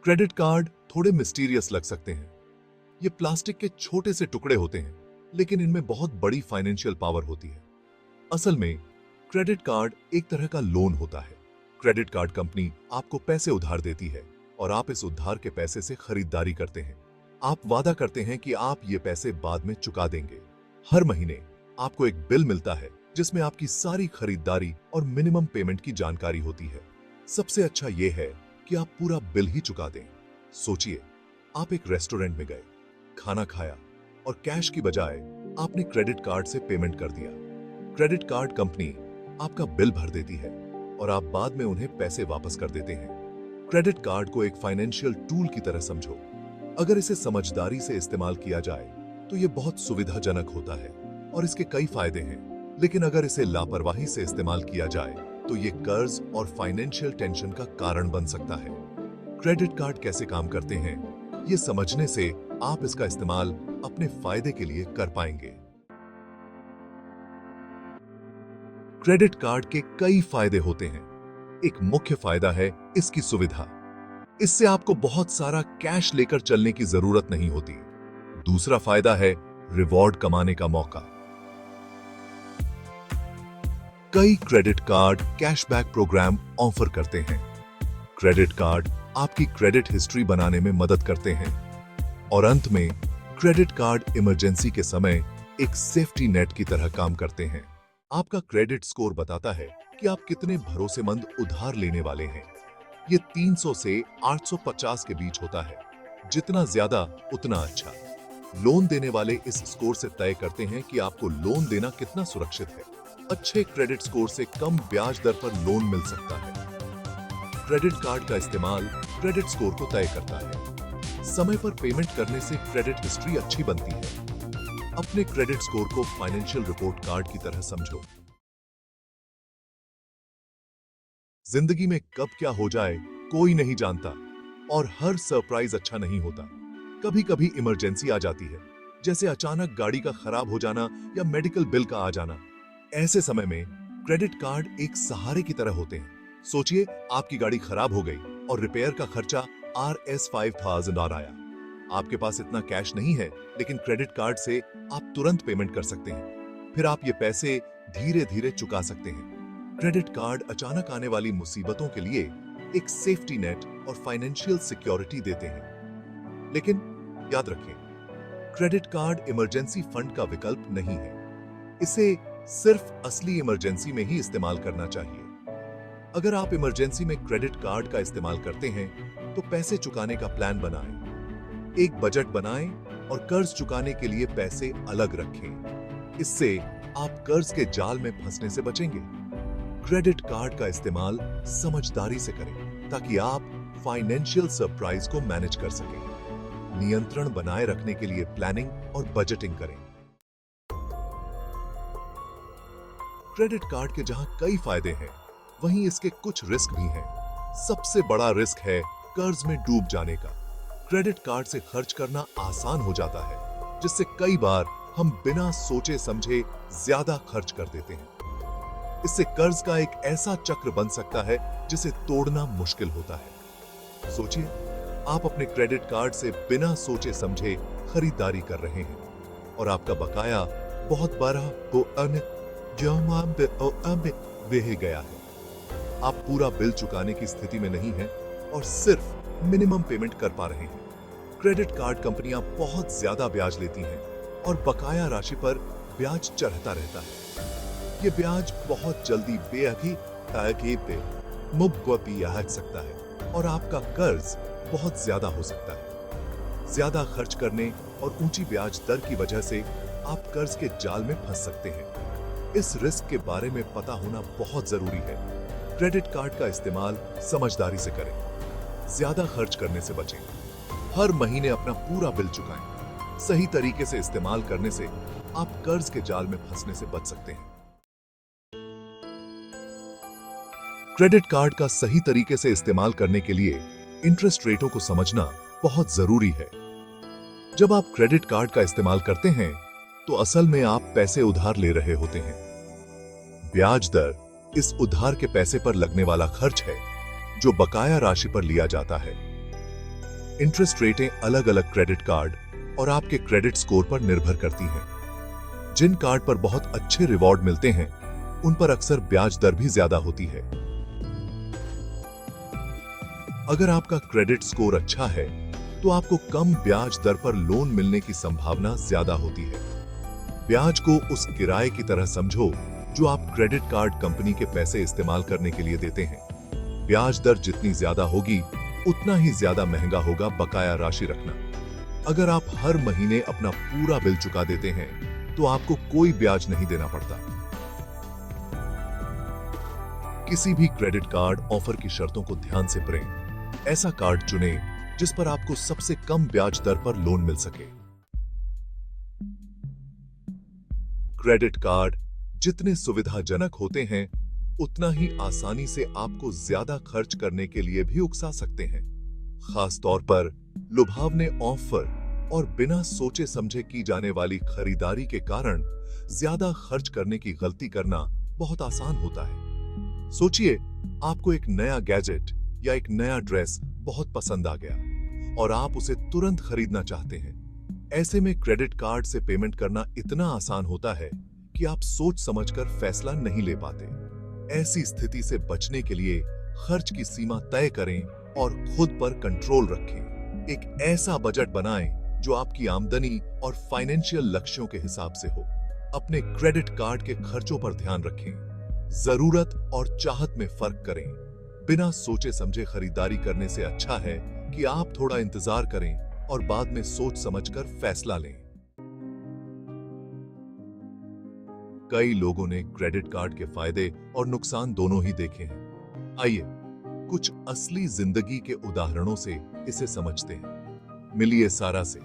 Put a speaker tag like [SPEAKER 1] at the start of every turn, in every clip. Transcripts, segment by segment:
[SPEAKER 1] Credit card थोड़े mysterious लग सकते हैं। ये प्लास्टिक के छोटे से टुकड़े होते हैं, लेकिन इनमें बहुत बड़ी फाइनेंशियल पावर होती है। असल में क्रेडिट कार्ड एक तरह का लोन होता है। क्रेडिट कार्ड कंपनी आपको पैसे उधार देती है और आप इस उधार के पैसे से खरीदारी करते हैं। आप वादा करते हैं कि आप ये पैसे बाद में चुका देंगे। हर महीने आपको एक बिल मिलता है जिसमें आपकी सारी खरीदारी और मिनिमम पेमेंट की जानकारी होती है। सबसे अच्छा यह है कि आप पूरा बिल ही चुका दें। सोचिए, आप एक रेस्टोरेंट में गए, खाना खाया और कैश की बजाय आपने क्रेडिट कार्ड से पेमेंट कर दिया। क्रेडिट कार्ड कंपनी आपका बिल भर देती है और आप बाद में उन्हें पैसे वापस कर देते हैं। क्रेडिट कार्ड को एक फाइनेंशियल टूल की तरह समझो। अगर इसे समझदारी से इस्तेमाल किया जाए तो यह बहुत सुविधाजनक होता है और इसके कई फायदे हैं। लेकिन अगर इसे लापरवाही से इस्तेमाल किया जाए तो ये कर्ज और फाइनेंशियल टेंशन का कारण बन सकता है। क्रेडिट कार्ड कैसे काम करते हैं, ये समझने से आप इसका इस्तेमाल अपने फायदे के लिए कर पाएंगे। क्रेडिट कार्ड के कई फायदे होते हैं। एक मुख्य फायदा है इसकी सुविधा। इससे आपको बहुत सारा कैश लेकर चलने की जरूरत नहीं होती। दूसरा फायदा है रिवॉर्ड कमाने का मौका। कई credit card cashback program offer करते हैं। क्रेडिट कार्ड आपकी क्रेडिट हिस्ट्री बनाने में मदद करते हैं और अंत में क्रेडिट कार्ड इमरजेंसी के समय एक सेफ्टी नेट की तरह काम करते हैं। आपका क्रेडिट स्कोर बताता है कि आप कितने भरोसेमंद उधार लेने वाले हैं। ये 300 से 850 के बीच होता है। जितना ज्यादा उतना अच्छा। लोन देने वाले इस स्कोर से तय करते हैं कि आपको लोन देना कितना सुरक्षित है। अच्छे क्रेडिट स्कोर से कम ब्याज दर पर लोन मिल सकता है। क्रेडिट कार्ड का इस्तेमाल क्रेडिट स्कोर को तय करता है। समय पर पेमेंट करने से क्रेडिट हिस्ट्री अच्छी बनती है। अपने क्रेडिट स्कोर को फाइनेंशियल रिपोर्ट कार्ड की तरह समझो। जिंदगी में कब क्या हो जाए कोई नहीं जानता और हर सरप्राइज अच्छा नहीं होता। कभी कभी इमरजेंसी आ जाती है, जैसे अचानक गाड़ी का खराब हो जाना या मेडिकल बिल का आ जाना। ऐसे समय में क्रेडिट कार्ड एक सहारे की तरह होते हैं। सोचिए, आपकी गाड़ी खराब हो गई और रिपेयर का खर्चा Rs 5000 आ आया। आपके पास इतना कैश नहीं है, लेकिन क्रेडिट कार्ड से आप तुरंत पेमेंट कर सकते हैं। फिर आप ये पैसे धीरे धीरे चुका सकते हैं। क्रेडिट कार्ड अचानक आने वाली मुसीबतों के लिए एक सेफ्टी नेट और फाइनेंशियल सिक्योरिटी देते हैं। लेकिन याद रखें, क्रेडिट कार्ड इमरजेंसी फंड का विकल्प नहीं है। इसे सिर्फ असली इमरजेंसी में ही इस्तेमाल करना चाहिए। अगर आप इमरजेंसी में क्रेडिट कार्ड का इस्तेमाल करते हैं तो पैसे चुकाने का प्लान बनाएं। एक बजट बनाएं और कर्ज चुकाने के लिए पैसे अलग रखें। इससे आप कर्ज के जाल में फंसने से बचेंगे। क्रेडिट कार्ड का इस्तेमाल समझदारी से करें ताकि आप फाइनेंशियल सरप्राइज को मैनेज कर सकें। नियंत्रण बनाए रखने के लिए प्लानिंग और बजटिंग करें। क्रेडिट कार्ड के जहां कई फायदे हैं, वहीं इसके कुछ रिस्क भी हैं। सबसे बड़ा रिस्क है कर्ज में डूब जाने का। क्रेडिट कार्ड से खर्च करना आसान हो जाता है, जिससे कई बार हम बिना सोचे समझे ज्यादा खर्च कर देते हैं। इससे कर्ज का एक ऐसा चक्र बन सकता है जिसे तोड़ना मुश्किल होता है। सोचिए, आप अपने क्रेडिट कार्ड से बिना सोचे समझे खरीदारी कर रहे हैं और आपका बकाया बहुत बड़ा बह गया है। आप पूरा बिल चुकाने की स्थिति में नहीं हैं और सिर्फ मिनिमम पेमेंट कर पा रहे हैं। क्रेडिट कार्ड कंपनियां बहुत ज्यादा ब्याज लेती हैं और बकाया राशि पर ब्याज चढ़ता रहता है। ये ब्याज बहुत जल्दी आ सकता है और आपका कर्ज बहुत ज्यादा हो सकता है। ज्यादा खर्च करने और ऊंची ब्याज दर की वजह से आप कर्ज के जाल में फंस सकते हैं। इस रिस्क के बारे में पता होना बहुत जरूरी है। क्रेडिट कार्ड का इस्तेमाल समझदारी से करें। ज्यादा खर्च करने से बचें। हर महीने अपना पूरा बिल चुकाएं। सही तरीके से इस्तेमाल करने से आप कर्ज के जाल में फंसने से बच सकते हैं। क्रेडिट कार्ड का सही तरीके से इस्तेमाल करने के लिए इंटरेस्ट रेटों को समझना बहुत जरूरी है। जब आप क्रेडिट कार्ड का इस्तेमाल करते हैं तो असल में आप पैसे उधार ले रहे होते हैं। ब्याज दर इस उधार के पैसे पर लगने वाला खर्च है जो बकाया राशि पर लिया जाता है। इंटरेस्ट रेटें अलग अलग क्रेडिट कार्ड और आपके क्रेडिट स्कोर पर निर्भर करती हैं। जिन कार्ड पर बहुत अच्छे रिवॉर्ड मिलते हैं, उन पर अक्सर ब्याज दर भी ज्यादा होती है। अगर आपका क्रेडिट स्कोर अच्छा है, तो आपको कम ब्याज दर पर लोन मिलने की संभावना ज्यादा होती है। ब्याज को उस किराए की तरह समझो जो आप क्रेडिट कार्ड कंपनी के पैसे इस्तेमाल करने के लिए देते हैं। ब्याज दर जितनी ज्यादा होगी, उतना ही ज्यादा महंगा होगा बकाया राशि रखना। अगर आप हर महीने अपना पूरा बिल चुका देते हैं, तो आपको कोई ब्याज नहीं देना पड़ता। किसी भी क्रेडिट कार्ड ऑफर की शर्तों को ध्यान से पढ़ें। ऐसा कार्ड चुनें जिस पर आपको सबसे कम ब्याज दर पर लोन मिल सके। क्रेडिट कार्ड जितने सुविधाजनक होते हैं, उतना ही आसानी से आपको ज्यादा खर्च करने के लिए भी उकसा सकते हैं। खास तौर पर लुभावने ऑफर और बिना सोचे समझे की जाने वाली खरीदारी के कारण ज्यादा खर्च करने की गलती करना बहुत आसान होता है। सोचिए, आपको एक नया गैजेट या एक नया ड्रेस बहुत पसंद आ गया और आप उसे तुरंत खरीदना चाहते हैं। ऐसे में क्रेडिट कार्ड से पेमेंट करना इतना आसान होता है कि आप सोच समझकर फैसला नहीं ले पाते। ऐसी स्थिति से बचने के लिए खर्च की सीमा तय करें और खुद पर कंट्रोल रखें। एक ऐसा बजट बनाएं जो आपकी आमदनी और फाइनेंशियल लक्ष्यों के हिसाब से हो। अपने क्रेडिट कार्ड के खर्चों पर ध्यान रखें। जरूरत और चाहत में फर्क करें। बिना सोचे समझे खरीदारी करने से अच्छा है कि आप थोड़ा इंतजार करें और बाद में सोच समझकर फैसला लें। कई लोगों ने क्रेडिट कार्ड के फायदे और नुकसान दोनों ही देखे हैं। आइए कुछ असली जिंदगी के उदाहरणों से इसे समझते हैं। मिलिए सारा से,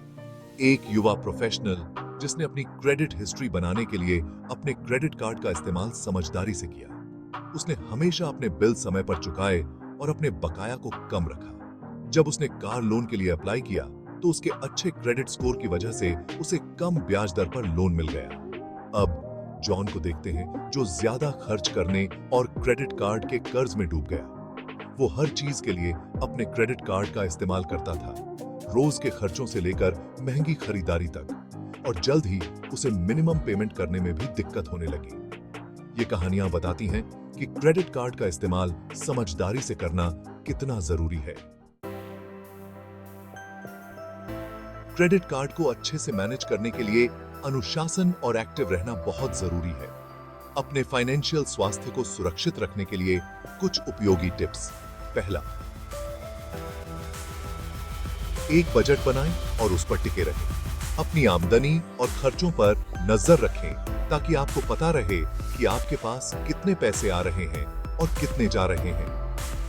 [SPEAKER 1] एक युवा प्रोफेशनल जिसने अपनी क्रेडिट हिस्ट्री बनाने के लिए अपने क्रेडिट कार्ड का इस्तेमाल समझदारी से किया। उसने हमेशा अपने बिल समय पर चुकाए और अपने बकाया को कम रखा। जब उसने कार लोन के लिए अप्लाई किया, तो उसके अच्छे क्रेडिट स्कोर की वजह से उसे कम ब्याज दर पर लोन मिल गया। अब जॉन को देखते हैं, जो ज्यादा खर्च करने और क्रेडिट कार्ड के कर्ज में डूब गया। वो हर चीज के लिए अपने क्रेडिट कार्ड का इस्तेमाल करता था, रोज के खर्चों से लेकर महंगी खरीदारी तक, और जल्द ही उसे मिनिमम पेमेंट करने में भी दिक्कत होने लगी। ये कहानियां बताती हैं कि क्रेडिट कार्ड का इस्तेमाल समझदारी से करना कितना जरूरी है। क्रेडिट कार्ड को अच्छे से मैनेज करने के लिए अनुशासन और एक्टिव रहना बहुत जरूरी है। अपने फाइनेंशियल स्वास्थ्य को सुरक्षित रखने के लिए कुछ उपयोगी टिप्स। पहला, एक बजट बनाएं और उस पर टिके रहें। अपनी आमदनी और खर्चों पर नजर रखें ताकि आपको पता रहे कि आपके पास कितने पैसे आ रहे हैं और कितने जा रहे हैं।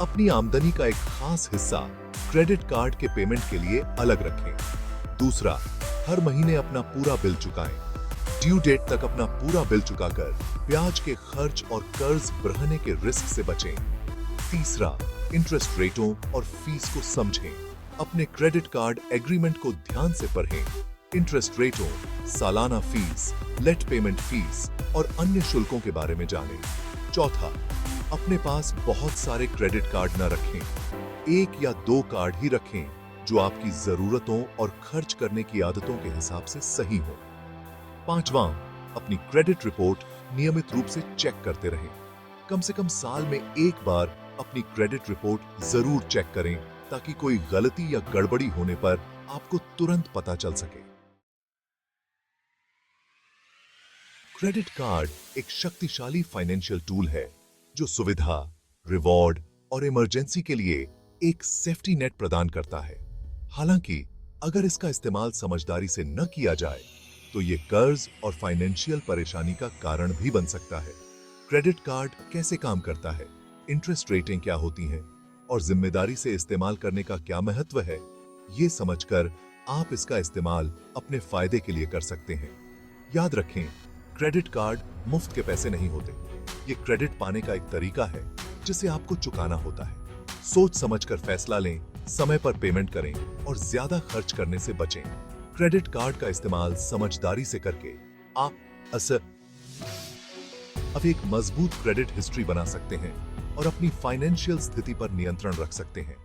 [SPEAKER 1] अपनी आमदनी का एक खास हिस्सा क्रेडिट कार्ड के पेमेंट के लिए अलग रखें। दूसरा, हर महीने अपना पूरा बिल चुकाएं। ड्यू डेट तक अपना पूरा बिल चुकाकर ब्याज के खर्च और कर्ज बढ़ने के रिस्क से बचें। तीसरा, इंटरेस्ट रेटों और फीस को समझें। अपने क्रेडिट कार्ड एग्रीमेंट को ध्यान से पढ़ें। इंटरेस्ट रेटों, सालाना फीस, लेट पेमेंट फीस और अन्य शुल्कों के बारे में जानें। चौथा, अपने पास बहुत सारे क्रेडिट कार्ड न रखें। एक या दो कार्ड ही रखें जो आपकी जरूरतों और खर्च करने की आदतों के हिसाब से सही हो। पांचवां, अपनी क्रेडिट रिपोर्ट नियमित रूप से चेक करते रहें। कम से कम साल में एक बार अपनी क्रेडिट रिपोर्ट जरूर चेक करें ताकि कोई गलती या गड़बड़ी होने पर आपको तुरंत पता चल सके। क्रेडिट कार्ड एक शक्तिशाली फाइनेंशियल टूल है जो सुविधा, रिवॉर्ड और इमरजेंसी के लिए एक सेफ्टी नेट प्रदान करता है। हालांकि अगर इसका इस्तेमाल समझदारी से न किया जाए तो ये कर्ज और फाइनेंशियल परेशानी का कारण भी बन सकता है। क्रेडिट कार्ड कैसे काम करता है, इंटरेस्ट रेटें क्या होती हैं और जिम्मेदारी से इस्तेमाल करने का क्या महत्व है, ये समझकर आप इसका इस्तेमाल अपने फायदे के लिए कर सकते हैं। याद रखें, क्रेडिट कार्ड मुफ्त के पैसे नहीं होते। ये क्रेडिट पाने का एक तरीका है जिसे आपको चुकाना होता है। सोच समझकर फैसला लें, समय पर पेमेंट करें और ज्यादा खर्च करने से बचें। क्रेडिट कार्ड का इस्तेमाल समझदारी से करके आप अब एक मजबूत क्रेडिट हिस्ट्री बना सकते हैं और अपनी फाइनेंशियल स्थिति पर नियंत्रण रख सकते हैं।